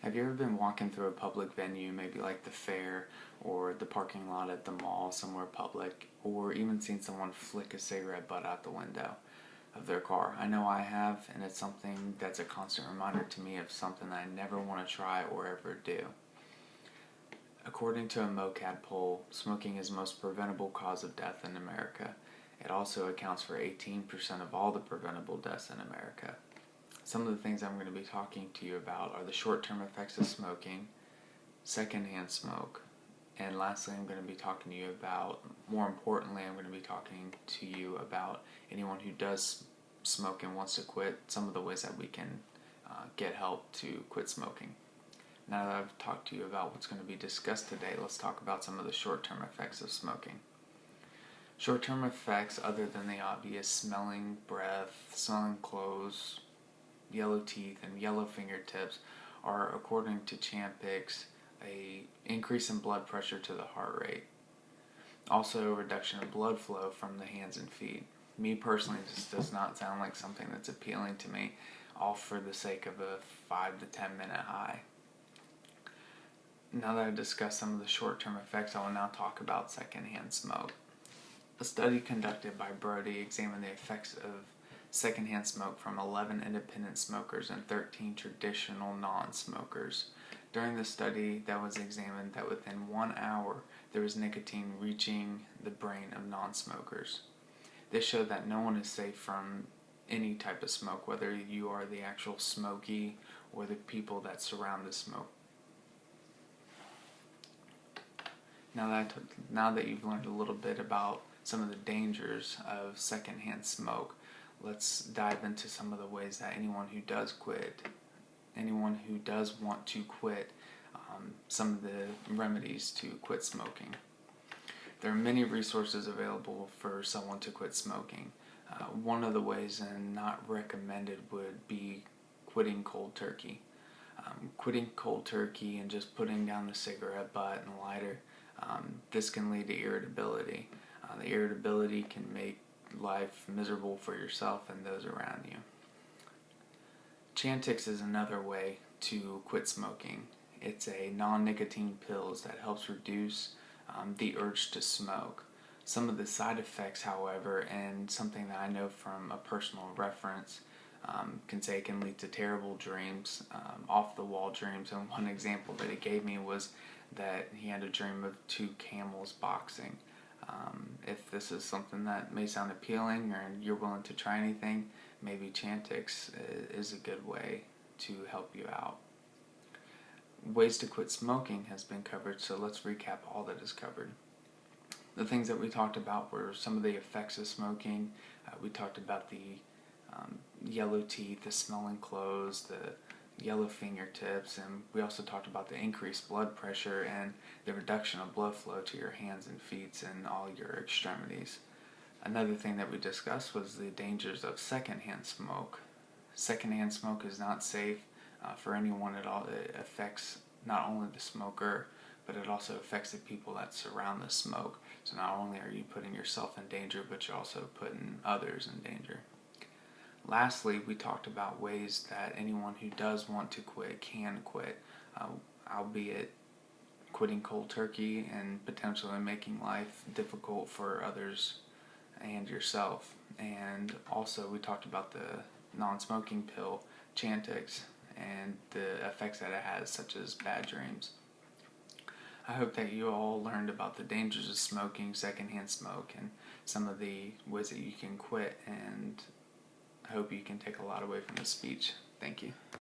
Have you ever been walking through a public venue, maybe like the fair or the parking lot at the mall, somewhere public, or even seen someone flick a cigarette butt out the window of their car? I know I have, and it's something that's a constant reminder to me of something I never want to try or ever do. According to a MOCAD poll, smoking is the most preventable cause of death in America. It also accounts for 18% of all the preventable deaths in America. Some of the things I'm going to be talking to you about are the short-term effects of smoking, secondhand smoke, and lastly I'm going to be talking to you about, more importantly, I'm going to be talking to you about anyone who does smoke and wants to quit, some of the ways that we can get help to quit smoking. Now that I've talked to you about what's going to be discussed today, let's talk about some of the short-term effects of smoking. Short-term effects, other than the obvious smelling breath, smelling clothes, yellow teeth, and yellow fingertips, are, according to Champix, a increase in blood pressure to the heart rate. Also, a reduction of blood flow from the hands and feet. Me personally, this does not sound like something that's appealing to me, all for the sake of a 5 to 10 minute high. Now that I've discussed some of the short-term effects, I will now talk about secondhand smoke. A study conducted by Brody examined the effects of secondhand smoke from 11 independent smokers and 13 traditional non-smokers. During the study that was examined, that within 1 hour there was nicotine reaching the brain of non-smokers. This showed that no one is safe from any type of smoke, whether you are the actual smoky or the people that surround the smoke. Now that you've learned a little bit about some of the dangers of secondhand smoke, let's dive into some of the ways that anyone who does want to quit, some of the remedies to quit smoking. There are many resources available for someone to quit smoking. One of the ways, and not recommended, would be quitting cold turkey. Quitting cold turkey and just putting down the cigarette butt and lighter, this can lead to irritability. The irritability can make life miserable for yourself and those around you. Chantix is another way to quit smoking. It's a non-nicotine pills that helps reduce the urge to smoke. Some of the side effects, however, and something that I know from a personal reference, can say it can lead to terrible dreams, off-the-wall dreams. And one example that he gave me was that he had a dream of 2 camels boxing. If this is something that may sound appealing or you're willing to try anything, maybe Chantix is a good way to help you out. Ways to quit smoking has been covered, so let's recap all that is covered. The things that we talked about were some of the effects of smoking. We talked about the yellow teeth, the smelling clothes, the yellow fingertips, and we also talked about the increased blood pressure and the reduction of blood flow to your hands and feet and all your extremities. Another thing that we discussed was the dangers of secondhand smoke. Secondhand smoke is not safe for anyone at all. It affects not only the smoker, but it also affects the people that surround the smoke. So not only are you putting yourself in danger, but you're also putting others in danger. Lastly, we talked about ways that anyone who does want to quit can quit, albeit quitting cold turkey and potentially making life difficult for others and yourself. And also we talked about the non-smoking pill, Chantix, and the effects that it has, such as bad dreams. I hope that you all learned about the dangers of smoking, secondhand smoke, and some of the ways that you can quit, and I hope you can take a lot away from this speech. Thank you.